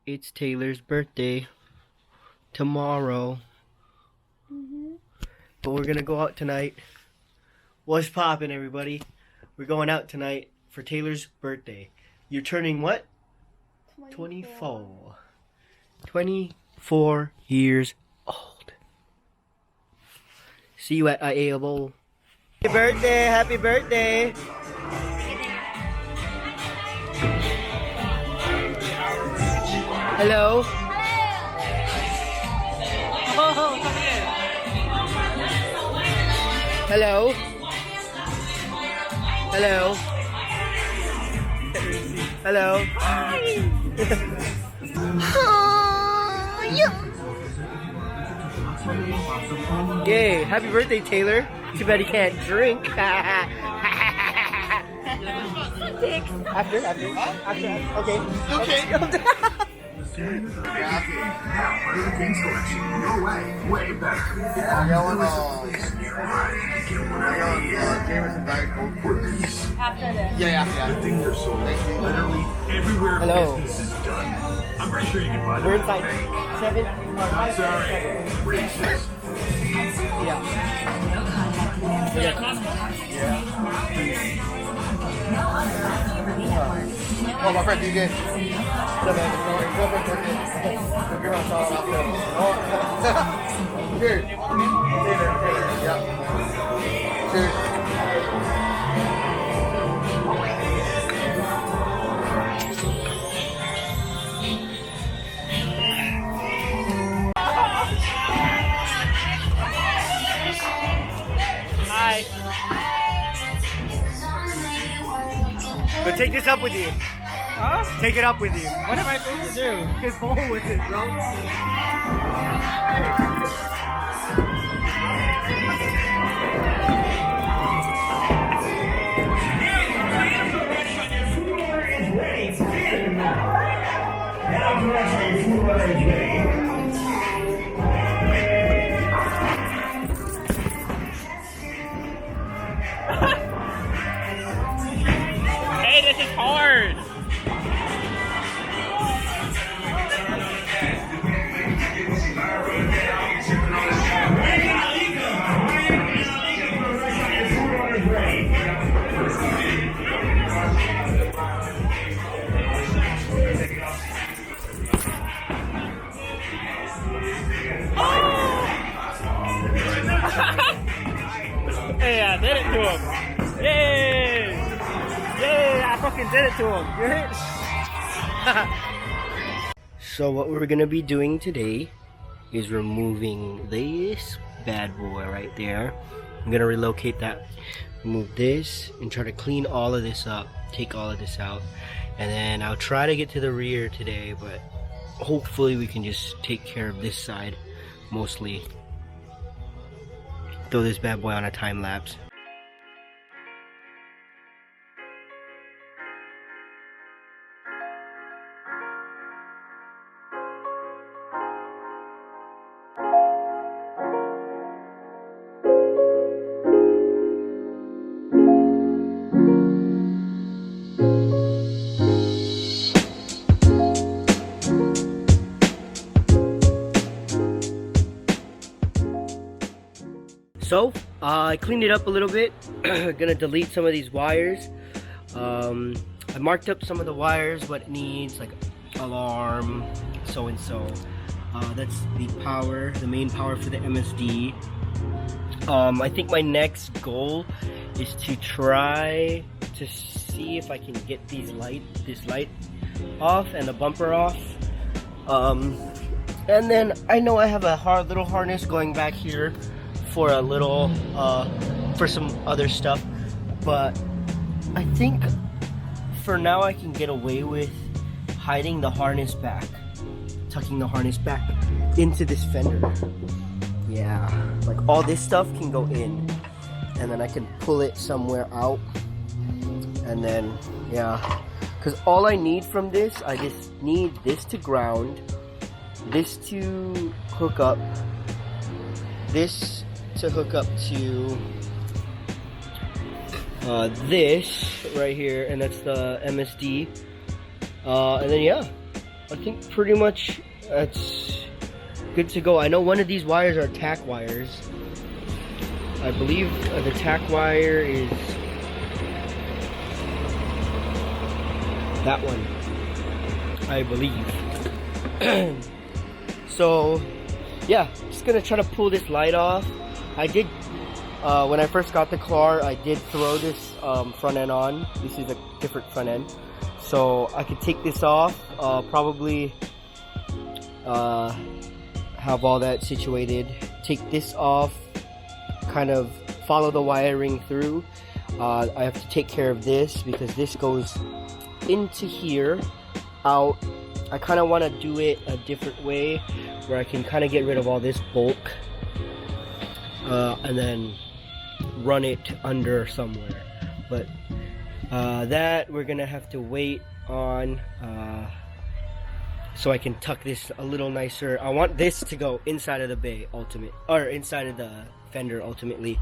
It's Taylor's birthday tomorrow. But we're gonna go out tonight. What's poppin', everybody? We're going out tonight for Taylor's birthday. You're turning what? 24. 24 years old. See you at IAO. Happy birthday! Happy birthday! Hello? Oh, come here. Hello? Hello? Hello? Yay! Happy birthday, Taylor. Too bad he can't drink. After. Okay. Way better. After this. Yeah. Literally everywhere Hello. business is done. I'm pretty sure you can find We're it. inside 7. Sorry. Racist. Oh, my friend DJ. Cheers. Yeah. Cheers. Hi. But take this up with you. Huh? Take it up with you. What am I supposed to do? Just roll with it, bro. Hey, this is hard. Hey, I did it to him. Yay! Yay, I fucking did it to him. You hit? So what we're gonna be doing today is removing this bad boy right there. I'm gonna relocate that, remove this, and try to clean all of this up, take all of this out, and then I'll try to get to the rear today, but hopefully we can just take care of this side mostly. Throw this bad boy on a time lapse. So, I cleaned it up a little bit. Gonna delete some of these wires. I marked up some of the wires, what it needs, like alarm, so and so. That's the power, the main power for the MSD. I think my next goal is to try to see if I can get this light off and the bumper off. And then I know I have a little harness going back here for a little for some other stuff, but I think for now I can get away with hiding the harness back, tucking the harness back into this fender. Yeah, like all this stuff can go in, and then I can pull it somewhere out, and then yeah, because all I need from this, I just need this to ground, this to hook up, this to hook up to this right here, and that's the MSD, and then yeah, I think pretty much that's good to go. I know one of these wires are tack wires. I believe the tack wire is that one, I believe. So yeah, just gonna try to pull this light off. I did, when I first got the car, I did throw this front end on. This is a different front end. So I could take this off, probably have all that situated. Take this off, kind of follow the wiring through. I have to take care of this because this goes into here, out. I kind of want to do it a different way where I can kind of get rid of all this bulk and then run it under somewhere. But that we're gonna have to wait on, so I can tuck this a little nicer. I want this to go inside of the bay or inside of the fender ultimately.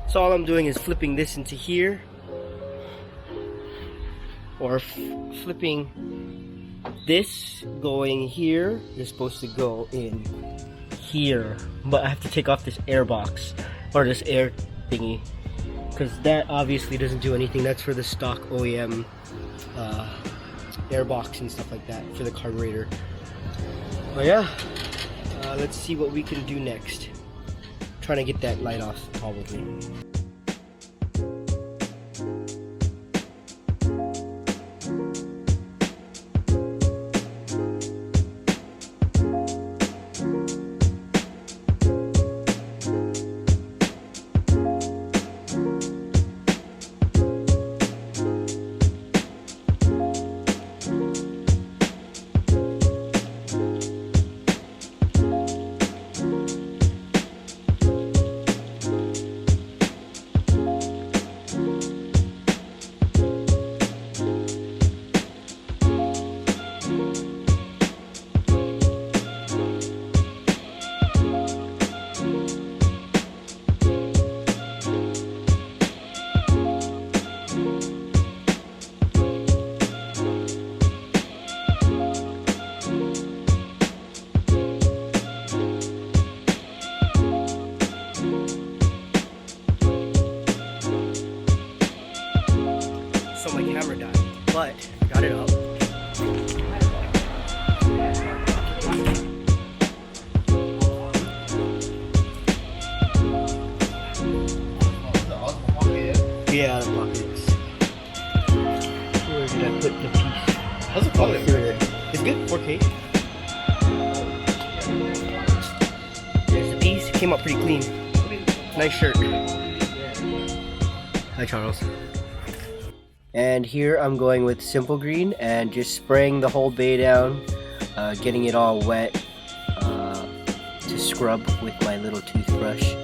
So all I'm doing is flipping this into here, or flipping this going here. Is supposed to go in here, but I have to take off this air box or this air thingy, because that obviously doesn't do anything. That's for the stock OEM air box and stuff like that for the carburetor. But yeah, let's see what we can do next. Trying to get that light off probably. But I got it up. Yeah, the pockets. Where did I put the piece? How's the quality? Here it is. It's good, 4K. There's the piece. It came out pretty clean. Nice shirt. Hi, Charles. And here I'm going with simple green and just spraying the whole bay down, getting it all wet to scrub with my little toothbrush.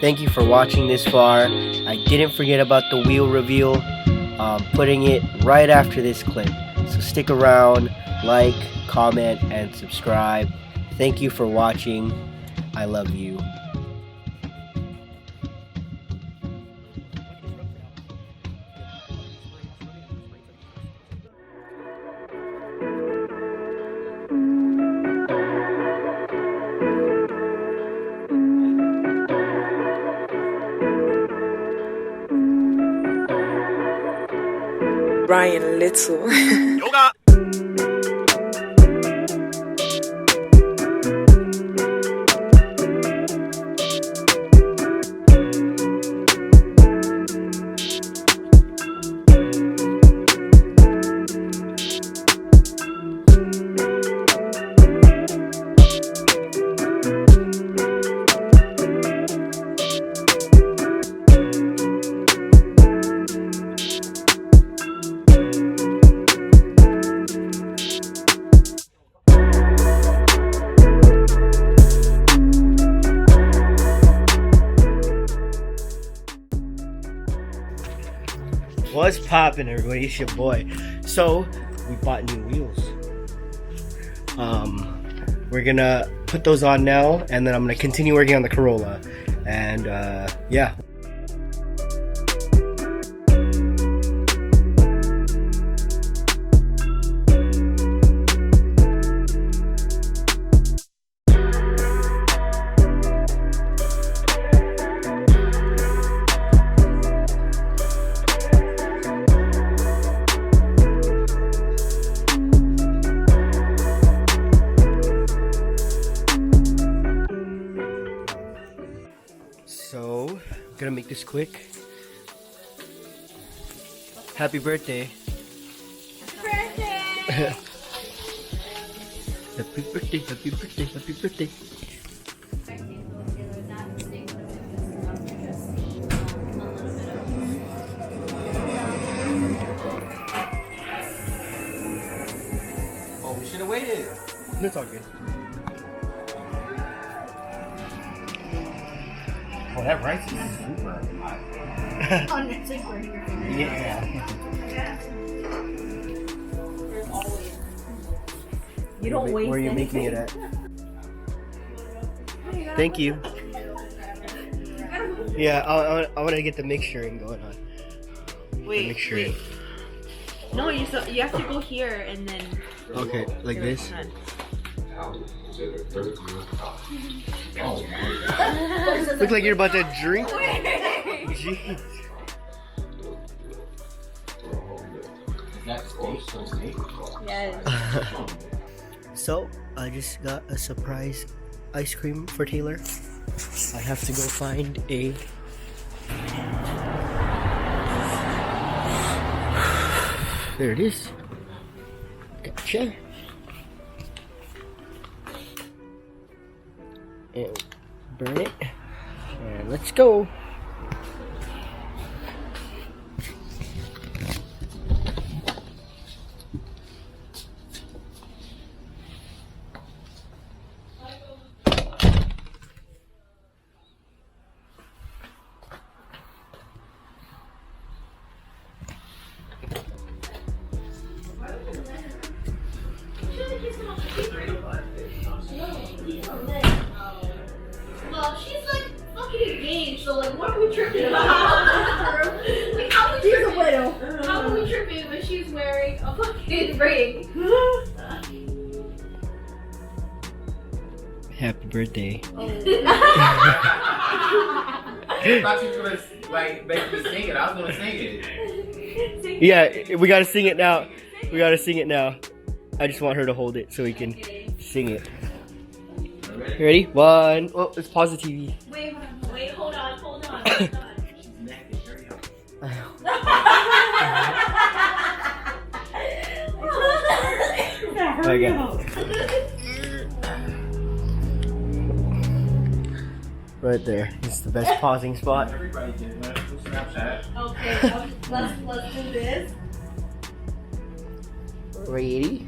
Thank you for watching this far. I didn't forget about the wheel reveal. Putting it right after this clip. So stick around, like, comment, and subscribe. Thank you for watching. I love you. Brian Little. Yoga. What's poppin', everybody? It's your boy. So we bought new wheels. We're gonna put those on now, and then I'm gonna continue working on the Corolla. And yeah. So, I'm gonna make this quick. Happy birthday. Birthday! Happy birthday, happy birthday, happy birthday. Oh, we should have waited. That's all good. Oh, that rice is super hot. On the tick where you're going. Yeah. There's always. You don't waste Where are you anything. making it at? Thank you. Yeah, I want to get the mixturing going on. Wait, Mixturing. No, you have to go here and then. Okay, like this. Look like you're about to drink. Jeez. Yes. So, I just got a surprise ice cream for Taylor. I have to go find a... There it is. Gotcha. And burn it. And let's go. Well, she's like fucking engaged, so like, what are we tripping about? Like, how are we tripping? How are we tripping when she's wearing a fucking ring? Happy birthday. I thought you were gonna like make me sing it. I was gonna sing it. Yeah, we gotta sing it now. We gotta sing it now. I just want her to hold it so we can sing it. You ready? One. Oh, let's pause the TV. Wait, hold on. She's naked. Hurry up. Okay. Right there. It's the best pausing spot. Everybody did that. Snapchat. Okay, let's do this. Ready?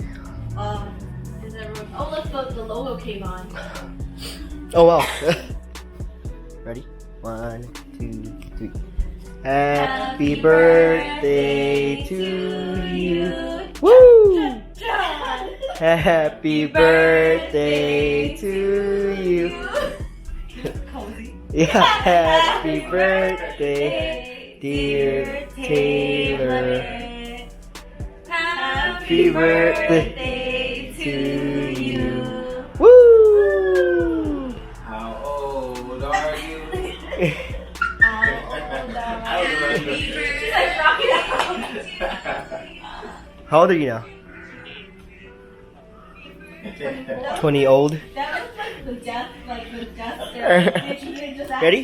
Is everyone? Oh, look, the logo came on. Oh wow. Ready? 1, 2, 3. Happy birthday to you. Woo! Happy birthday to you. Yeah, happy birthday, dear Taylor. Happy birthday to you. Woo! How old are you? How old are you now? 20 old. That was like the death ceremony. Ready?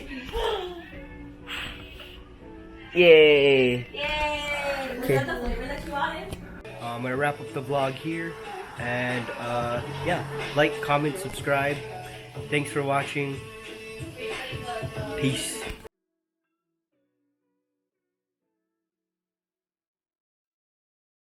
Yay! Yay! Was Okay. that the flavor that you wanted? I'm gonna wrap up the vlog here, and yeah, like, comment, subscribe. Thanks for watching. Peace.